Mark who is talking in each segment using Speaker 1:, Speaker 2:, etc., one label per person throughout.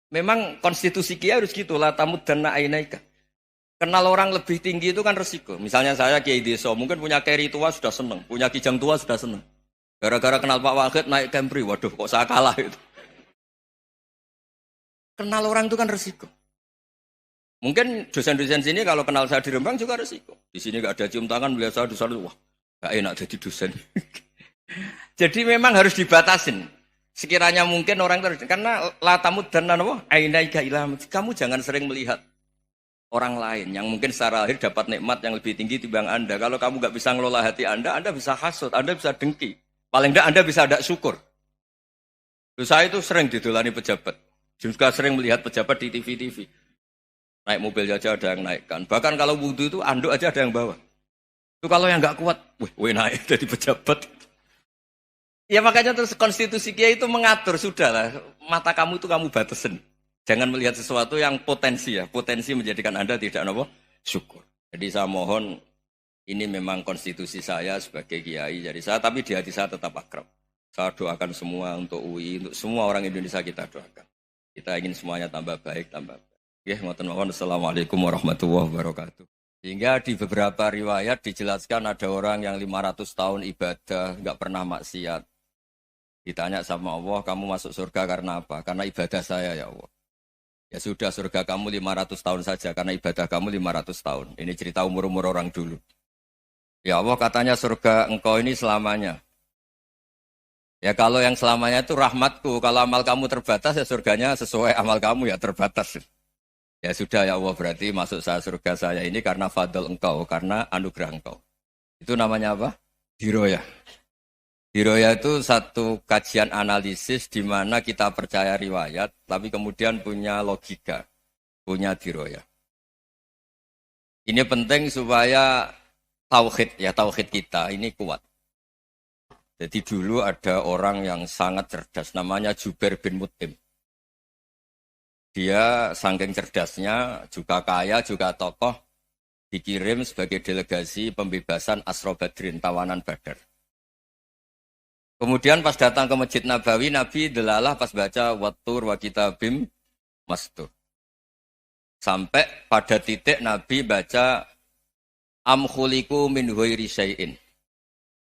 Speaker 1: Memang konstitusi Kiai harus gitu, la tamuddanna ainaika. Kenal orang lebih tinggi itu kan resiko. Misalnya saya Kiai Deso, mungkin punya carry tua sudah seneng, punya kijang tua sudah seneng. Gara-gara kenal Pak Wahid naik Camry, waduh kok saya kalah itu. Kenal orang itu kan resiko. Mungkin dosen-dosen sini kalau kenal saya di Rembang juga resiko. Di sini gak ada cium tangan, melihat saya di sana, wah gak enak jadi dosen. Jadi memang harus dibatasin. Sekiranya mungkin orang terus, karena latamud dan nanawa, ainaika ilham. Kamu jangan sering melihat orang lain yang mungkin secara lahir dapat nikmat yang lebih tinggi timbang Anda. Kalau kamu gak bisa ngelola hati Anda bisa hasut, Anda bisa dengki. Paling tidak Anda bisa ada syukur. Saya itu sering didolani pejabat. Juga sering melihat pejabat di TV-TV. Naik mobil aja ada yang naikkan. Bahkan kalau wudhu itu anduk aja ada yang bawa. Itu kalau yang nggak kuat, wih naik jadi pejabat. Ya makanya terus konstitusi Kiai itu mengatur, sudahlah. Mata kamu itu kamu batasin. Jangan melihat sesuatu yang potensi ya. Potensi menjadikan Anda tidak apa? Syukur. Jadi saya mohon, ini memang konstitusi saya sebagai Kiai. Jadi saya, tapi di hati saya tetap akrab. Saya doakan semua untuk UI, untuk semua orang Indonesia kita doakan. Kita ingin semuanya tambah baik, tambah baik. Ya, Assalamualaikum warahmatullahi wabarakatuh. Sehingga di beberapa riwayat dijelaskan ada orang yang 500 tahun ibadah, nggak pernah maksiat. Ditanya sama Allah, kamu masuk surga karena apa? Karena ibadah saya ya Allah. Ya sudah, surga kamu 500 tahun saja, karena ibadah kamu 500 tahun. Ini cerita umur-umur orang dulu. Ya Allah katanya surga engkau ini selamanya. Ya kalau yang selamanya itu rahmatku, kalau amal kamu terbatas ya surganya sesuai amal kamu ya terbatas. Ya sudah ya Allah, berarti masuk saya surga saya ini karena fadl engkau, karena anugerah engkau. Itu namanya apa? Diroyah. Diroyah itu satu kajian analisis di mana kita percaya riwayat, tapi kemudian punya logika, punya diroyah. Ini penting supaya tauhid kita ini kuat. Jadi dulu ada orang yang sangat cerdas, namanya Jubair bin Mut'im. Dia saking cerdasnya, juga kaya, juga tokoh, dikirim sebagai delegasi pembebasan Asra Badrin, tawanan Badar. Kemudian pas datang ke Masjid Nabawi, Nabi delalah pas baca Wattur wa kitabim mastur. Sampai pada titik Nabi baca Am khuliku min ghairi syai'in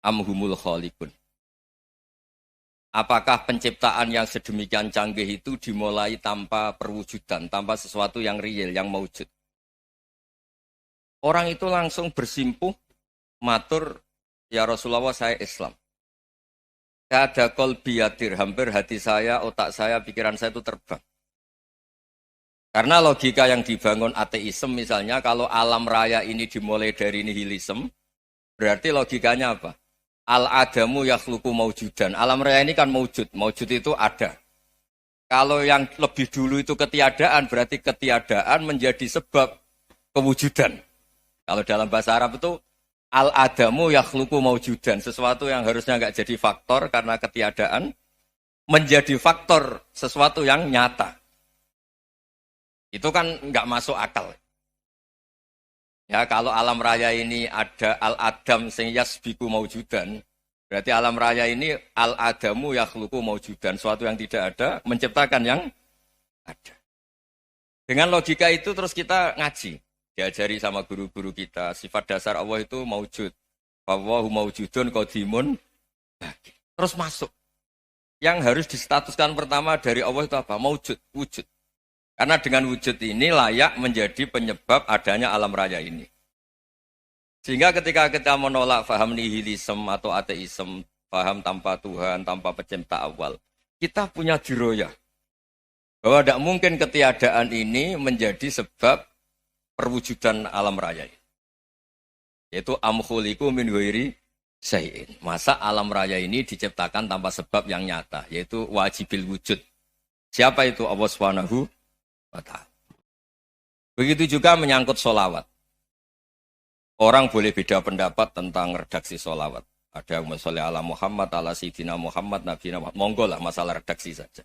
Speaker 1: am humul khaliqun. Apakah penciptaan yang sedemikian canggih itu dimulai tanpa perwujudan, tanpa sesuatu yang real, yang maujud? Orang itu langsung bersimpuh, matur, ya Rasulullah saya Islam. Saya ada kolbiyatir, hampir hati saya, otak saya, pikiran saya itu terbang. Karena logika yang dibangun ateisme misalnya, kalau alam raya ini dimulai dari nihilisme, berarti logikanya apa? Al-adamu yakhluqu maujudan. Alam raya ini kan maujud. Maujud itu ada. Kalau yang lebih dulu itu ketiadaan, berarti ketiadaan menjadi sebab kewujudan. Kalau dalam bahasa Arab itu al-adamu yakhluqu maujudan. Sesuatu yang harusnya nggak jadi faktor karena ketiadaan, menjadi faktor sesuatu yang nyata. Itu kan nggak masuk akal. Ya, kalau alam raya ini ada al-adam sing yasbiku maujudan, berarti alam raya ini al-adamu yakhluqu maujudan, suatu yang tidak ada menciptakan yang ada. Dengan logika itu terus kita ngaji, diajari sama guru-guru kita, sifat dasar Allah itu maujud. Wallahu maujudun qadimun. Terus masuk. Yang harus distatuskan pertama dari Allah itu apa? Maujud, wujud. Karena dengan wujud ini layak menjadi penyebab adanya alam raya ini. Sehingga ketika kita menolak faham nihilisme atau ateisme, faham tanpa Tuhan, tanpa pencipta awal, kita punya diroyah. Bahwa tidak mungkin ketiadaan ini menjadi sebab perwujudan alam raya ini. Yaitu amkhuliku min ghairi syai'in. Masa alam raya ini diciptakan tanpa sebab yang nyata, yaitu wajibil wujud. Siapa itu? Allah Subhanahu wa ta'ala. Begitu juga menyangkut sholawat. Orang boleh beda pendapat tentang redaksi sholawat. Ada yang sholli ala Muhammad, ala Sayyidina Muhammad, Nabi Muhammad. Monggo lah masalah redaksi saja.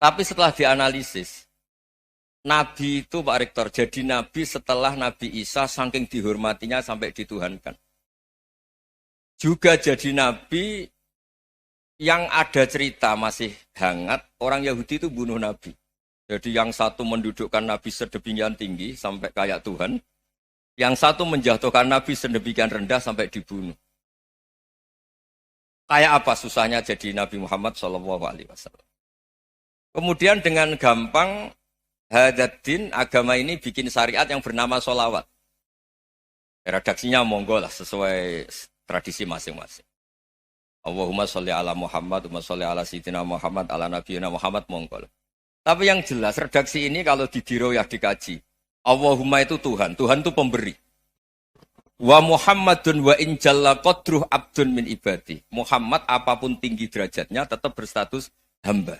Speaker 1: Tapi setelah dianalisis, Nabi itu Pak Rektor, jadi Nabi setelah Nabi Isa saking dihormatinya sampai dituhankan. Juga jadi Nabi yang ada cerita masih hangat, orang Yahudi itu bunuh Nabi. Jadi yang satu mendudukkan Nabi sedemikian tinggi sampai kayak Tuhan, yang satu menjatuhkan Nabi sedemikian rendah sampai dibunuh. Kayak apa susahnya jadi Nabi Muhammad SAW. Kemudian dengan gampang Hadaddin agama ini bikin syariat yang bernama sholawat. Redaksinya monggo lah sesuai tradisi masing-masing. Allahumma sholli ala Muhammad, Allahumma sholli ala Sayyidina Muhammad, ala Nabiyina Muhammad monggo lah. Tapi yang jelas redaksi ini kalau didiroyah dikaji. Allahumma itu Tuhan, Tuhan itu pemberi. Wa Muhammadun wa in jalla qadruh abdun min ibadi. Muhammad apapun tinggi derajatnya tetap berstatus hamba.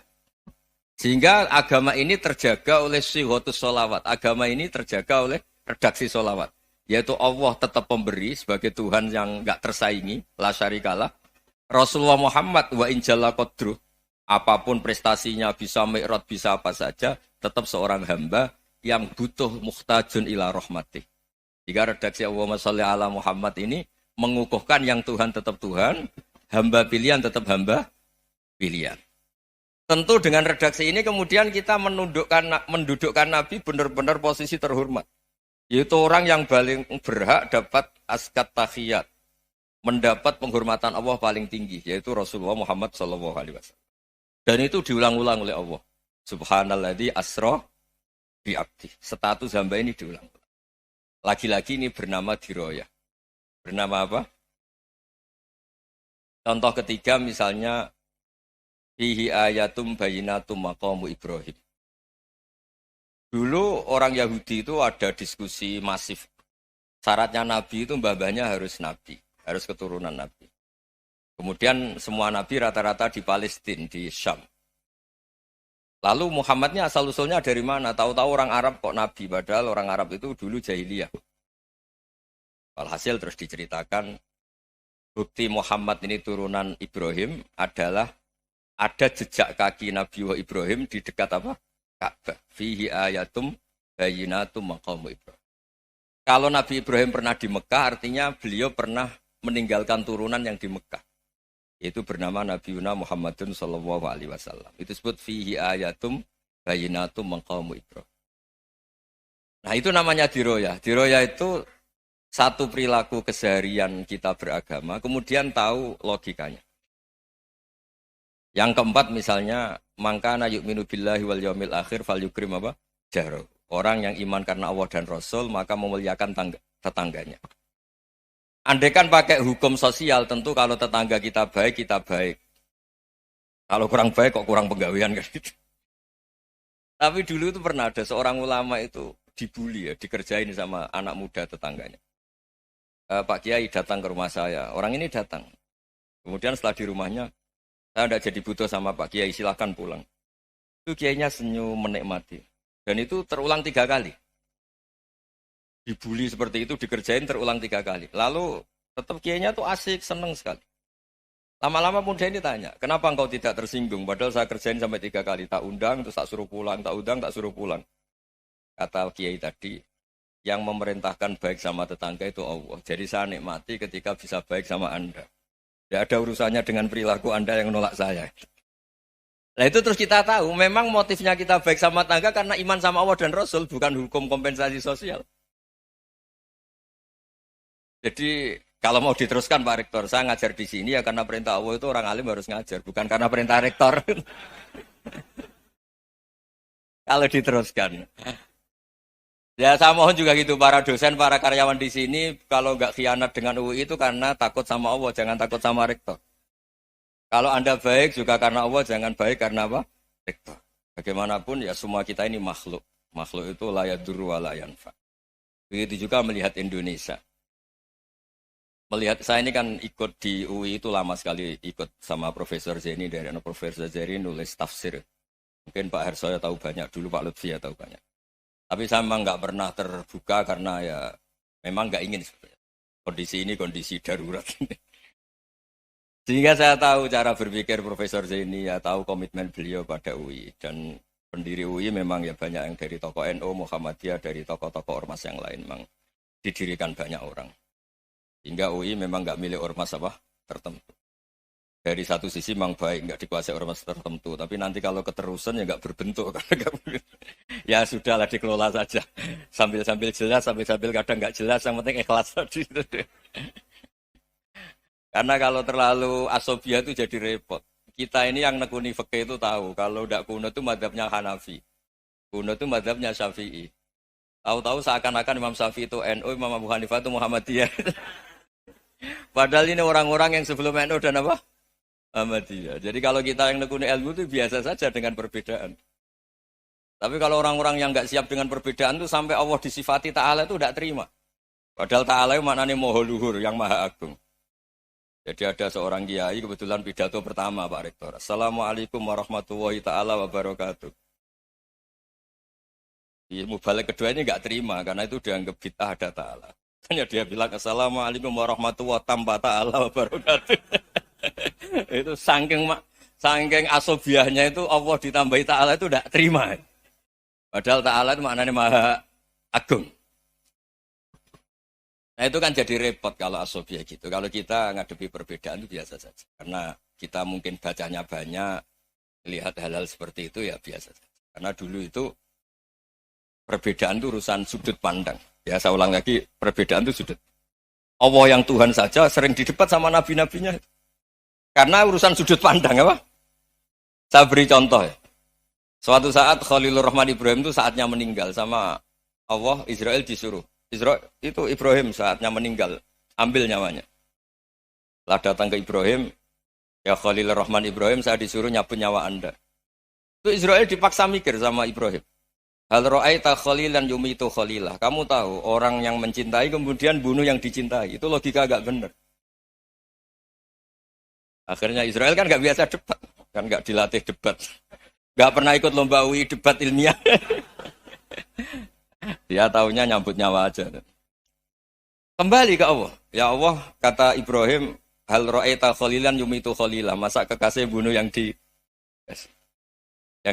Speaker 1: Sehingga agama ini terjaga oleh syihotus sholawat. Agama ini terjaga oleh redaksi sholawat. Yaitu Allah tetap pemberi sebagai Tuhan yang enggak tersaingi. La syarikalah. Rasulullah Muhammad wa in jalla qadruh. Apapun prestasinya bisa mi'rad, bisa apa saja. Tetap seorang hamba yang butuh muhtajun ila rahmatih. Jika redaksi Allahumma sholli ala Muhammad ini mengukuhkan yang Tuhan tetap Tuhan, hamba pilihan tetap hamba pilihan. Tentu dengan redaksi ini kemudian kita mendudukkan Nabi benar-benar posisi terhormat. Yaitu orang yang paling berhak dapat askat tahiyat. Mendapat penghormatan Allah paling tinggi, yaitu Rasulullah Muhammad SAW. Dan itu diulang-ulang oleh Allah. Subhanalladzi asra bi abdi. Status hamba ini diulang. Lagi-lagi ini bernama diroyah. Bernama apa? Contoh ketiga misalnya fihi ayatum bayinatum maqamu Ibrahim. Dulu orang Yahudi itu ada diskusi masif. Syaratnya Nabi itu mbah-mbahnya harus Nabi. Harus keturunan Nabi. Kemudian semua Nabi rata-rata di Palestina, di Syam. Lalu Muhammadnya asal-usulnya dari mana? Tahu-tahu orang Arab kok Nabi, padahal orang Arab itu dulu jahiliyah. Alhasil terus diceritakan, bukti Muhammad ini turunan Ibrahim adalah ada jejak kaki Nabi Ibrahim di dekat apa? Ka'bah. Fihi ayatum bayinatum maqamu Ibrahim. Kalau Nabi Ibrahim pernah di Mekah, artinya beliau pernah meninggalkan turunan yang di Mekah. Itu bernama Nabi Muhammadun sallallahu alaihi wasallam. Itu disebut fihi ayatum bayinatum maqamu Ibrahim. Nah, itu namanya diroyah. Diroyah itu satu perilaku keseharian kita beragama, kemudian tahu logikanya. Yang keempat misalnya, mangkana yu'minu billahi wal yaumil akhir falyukrim apa? Jaro. Orang yang iman karena Allah dan Rasul, maka memuliakan tetangganya. Andaikan pakai hukum sosial, tentu kalau tetangga kita baik, kita baik. Kalau kurang baik, kok kurang penggawean kan gitu. Tapi dulu itu pernah ada seorang ulama itu dibully ya, dikerjain sama anak muda tetangganya. Pak Kiai datang ke rumah saya, orang ini datang. Kemudian setelah di rumahnya, saya tidak jadi butuh sama Pak Kiai, silahkan pulang. Itu Kiainya senyum menikmati. Dan itu terulang 3 kali. Dibully seperti itu, dikerjain terulang 3 kali. Lalu tetap Kiainya tuh asik, seneng sekali. Lama-lama muda ini tanya, kenapa engkau tidak tersinggung? Padahal saya kerjain sampai 3 kali. Tak undang, terus tak suruh pulang, tak undang, tak suruh pulang. Kata Kiai tadi, yang memerintahkan baik sama tetangga itu Allah. Jadi saya nikmati ketika bisa baik sama Anda. Tidak ada urusannya dengan perilaku Anda yang menolak saya. Nah itu terus kita tahu, memang motifnya kita baik sama tetangga karena iman sama Allah dan Rasul, bukan hukum kompensasi sosial. Jadi kalau mau diteruskan Pak Rektor, saya ngajar di sini ya karena perintah Allah itu orang alim harus ngajar, bukan karena perintah Rektor. Kalau diteruskan. Ya saya mohon juga gitu, para dosen, para karyawan di sini, kalau nggak khianat dengan UI itu karena takut sama Allah, jangan takut sama Rektor. Kalau Anda baik juga karena Allah, jangan baik karena apa? Rektor. Bagaimanapun ya semua kita ini makhluk. Makhluk itu la yadurru wa la yanfa. Begitu juga melihat Indonesia. Melihat saya ini kan ikut di UI itu lama sekali, ikut sama Profesor Zeni, dari Profesor Zeni nulis tafsir. Mungkin Pak Hersoyo tahu banyak, dulu Pak Lutfi ya tahu banyak. Tapi saya memang nggak pernah terbuka karena ya memang nggak ingin sebenarnya. Kondisi ini kondisi darurat. Sehingga saya tahu cara berpikir Profesor Zeni, ya tahu komitmen beliau pada UI. Dan pendiri UI memang ya banyak yang dari tokoh NU, Muhammadiyah, dari tokoh-tokoh ormas yang lain. Memang didirikan banyak orang. Hingga UI memang nggak milik ormas apa tertentu. Dari satu sisi memang baik, nggak dikuasai orang tertentu. Tapi nanti kalau keterusan ya nggak berbentuk. Ya sudahlah dikelola saja. Sambil-sambil jelas, sambil-sambil kadang nggak jelas. Yang penting ikhlas tadi. Karena kalau terlalu asobia itu jadi repot. Kita ini yang nekuni fikih itu tahu. Kalau tidak kuno itu madhabnya Hanafi. Kuno itu madhabnya Syafi'i. Tahu-tahu seakan-akan Imam Syafi'i itu NU, Imam Abu Hanifah itu Muhammadiyah. Padahal ini orang-orang yang sebelum NU dan apa? Ahmadiyah. Jadi kalau kita yang nekuni ilmu itu biasa saja dengan perbedaan. Tapi kalau orang-orang yang nggak siap dengan perbedaan itu sampai Allah disifati Ta'ala itu tidak terima. Padahal Ta'ala itu maknanya Maha Luhur, yang Maha Agung. Jadi ada seorang kiai kebetulan pidato pertama Pak Rektor. Assalamualaikum warahmatullahi ta'ala wabarakatuh. Di mubalik kedua ini nggak terima karena itu dianggap bid'ah ada Ta'ala. Hanya dia bilang Assalamualaikum warahmatullahi ta'ala wabarakatuh. Itu saking asobiahnya itu Allah ditambahi Ta'ala itu tidak terima. Padahal Ta'ala itu maknanya Maha Agung. Nah itu kan jadi repot kalau asobia gitu. Kalau kita ngadepi perbedaan itu biasa saja. Karena kita mungkin bacanya banyak, lihat hal-hal seperti itu ya biasa saja. Karena dulu itu perbedaan itu urusan sudut pandang. Ya saya ulang lagi, perbedaan itu sudut. Allah yang Tuhan saja sering didebat sama nabi-nabinya. Karena urusan sudut pandang apa? Saya beri contoh ya. Suatu saat Khalilur Rahman Ibrahim itu saatnya meninggal sama Allah, Israel disuruh. Itu Ibrahim saatnya meninggal, ambil nyawanya. Setelah datang ke Ibrahim, ya Khalilur Rahman Ibrahim, saya disuruh nyabut nyawa Anda. Itu Israel dipaksa mikir sama Ibrahim. Hal ra'aita khalilan yumitu khalilah. Kamu tahu, orang yang mencintai kemudian bunuh yang dicintai. Itu logika agak benar. Akhirnya Israel kan gak biasa debat. Kan gak dilatih debat. Gak pernah ikut lomba UI debat ilmiah. Dia taunya nyambut nyawa aja. Kembali ke Allah. Ya Allah, kata Ibrahim, hal ra'aita khalilan yumitu khalilah. Masa kekasih bunuh yang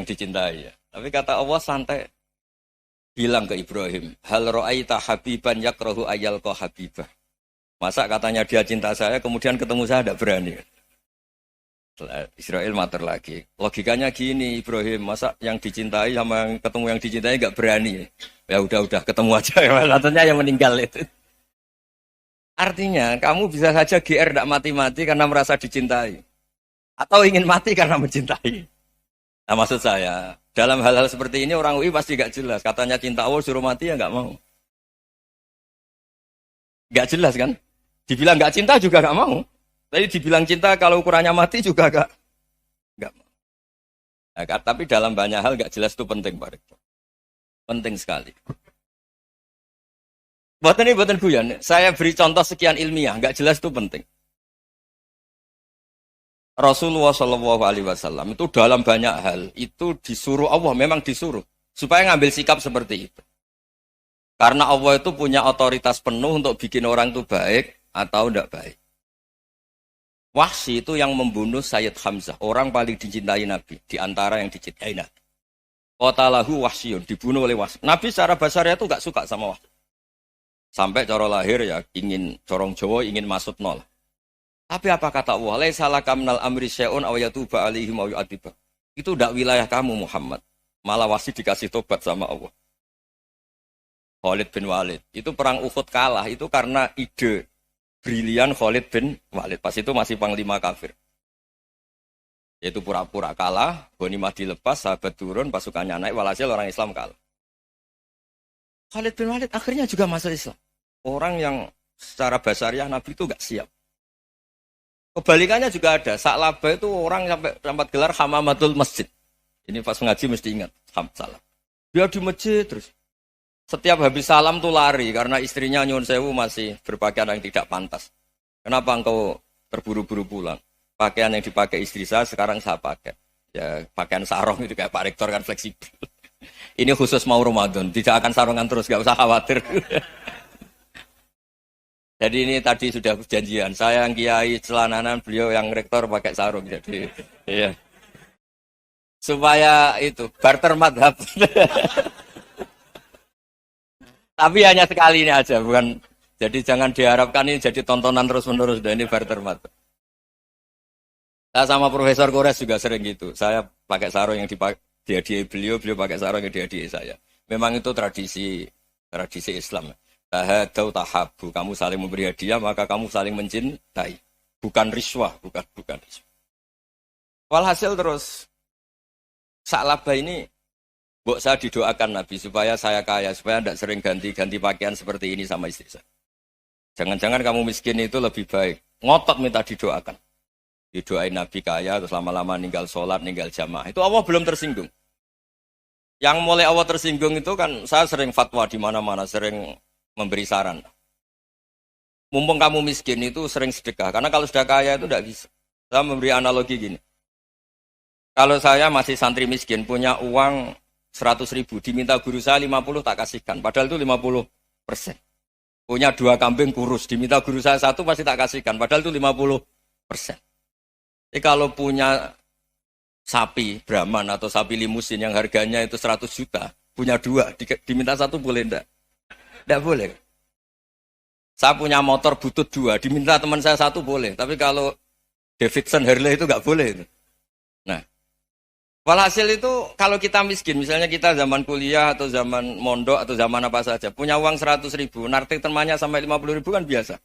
Speaker 1: dicintai ya. Tapi kata Allah santai. Bilang ke Ibrahim, hal ra'aita habiban yakrahu ayyalqa habibah. Masa katanya dia cinta saya, kemudian ketemu saya tidak berani. Israel mater lagi. Logikanya gini Ibrahim, masa yang dicintai sama yang ketemu yang dicintai nggak berani. Ya udah ketemu aja. Katanya yang meninggal itu. Artinya kamu bisa saja GR tidak mati-mati karena merasa dicintai. Atau ingin mati karena mencintai. Nah maksud saya, dalam hal-hal seperti ini orang UI pasti gak jelas. Katanya cinta Allah suruh mati ya gak mau. Gak jelas kan? Dibilang gak cinta juga gak mau. Tapi dibilang cinta kalau ukurannya mati juga gak mau. Nah, tapi dalam banyak hal gak jelas itu penting Pak Rektor. Penting sekali. Buatan guyon. Saya beri contoh sekian ilmiah, gak jelas itu penting. Rasulullah Shallallahu Alaihi Wasallam itu dalam banyak hal itu disuruh Allah, memang disuruh supaya ngambil sikap seperti itu. Karena Allah itu punya otoritas penuh untuk bikin orang itu baik atau tidak baik. Wahsy itu yang membunuh Sayyid Hamzah, orang paling dicintai Nabi di antara yang dicintai Nabi. Qatalahu Wahsyun, dibunuh oleh Wahsy. Nabi secara basarnya itu gak suka sama Wahsy. Sampai cara lahir ya ingin corong Jawa ingin masuk nol. Tapi apa kata Allah? Laisa laka minal amri syai'un aw yatuba alaihim aw yu'adzibah. Itu tidak wilayah kamu Muhammad. Malah Wahsy dikasih tobat sama Allah. Khalid bin Walid. Itu perang Uhud kalah itu karena ide brilian Khalid bin Walid. Pas itu masih panglima kafir. Yaitu pura-pura kalah, ghanimah dilepas, sahabat turun, pasukannya naik, walhasil orang Islam kalah. Khalid bin Walid akhirnya juga masuk Islam. Orang yang secara basariah Nabi itu gak siap. Kebalikannya juga ada. Sa'labah itu orang sampai gelar hamamatul masjid. Ini pas ngaji mesti ingat. Salam. Dia di masjid terus. Setiap habis salam tuh lari. Karena istrinya nyuwun sewu masih berpakaian yang tidak pantas. Kenapa engkau terburu-buru pulang? Pakaian yang dipakai istri saya sekarang saya pakai. Ya pakaian sarung itu kayak Pak Rektor kan fleksibel. Ini khusus mau Ramadan. Tidak akan sarungan terus. Gak usah khawatir. Jadi ini tadi sudah perjanjian. Saya yang kiai celananan, beliau yang rektor pakai sarung. Jadi, iya. Supaya itu barter madhab. Tapi hanya sekali ini aja, bukan. Jadi jangan diharapkan ini jadi tontonan terus-menerus. Dan ini barter madhab. Saya sama Profesor Kores juga sering gitu. Saya pakai sarung yang dihadiahi beliau, beliau pakai sarung yang dihadiahi saya. Memang itu tradisi Islam. Tahadau tahabu, kamu saling memberi hadiah, maka kamu saling mencintai. Bukan riswah, bukan riswah. Walhasil terus, Sa'labah ini, mbok saya didoakan Nabi, supaya saya kaya, supaya tidak sering ganti-ganti pakaian seperti ini sama istri saya. Jangan-jangan kamu miskin itu lebih baik. Ngotot minta didoakan. Didoain Nabi kaya, terus lama-lama ninggal sholat, ninggal jamaah. Itu Allah belum tersinggung. Yang mulai Allah tersinggung itu kan, saya sering fatwa di mana-mana, sering memberi saran. Mumpung kamu miskin itu sering sedekah. Karena kalau sudah kaya itu tidak bisa. Saya memberi analogi gini. Kalau saya masih santri miskin, punya uang 100.000, diminta guru saya 50 tak kasihkan. Padahal itu 50%. Punya 2 kambing kurus, diminta guru saya 1 pasti tak kasihkan. Padahal itu 50%. Jadi kalau punya sapi Brahman atau sapi limusin yang harganya itu 100 juta, punya 2, diminta 1 boleh enggak? Tidak boleh. Saya punya motor butut 2, diminta teman saya 1 boleh. Tapi kalau Davidson Harley itu nggak boleh. Nah, walhasil itu kalau kita miskin, misalnya kita zaman kuliah atau zaman mondok atau zaman apa saja, punya uang 100.000, nartik temannya sampai 50.000 kan biasa.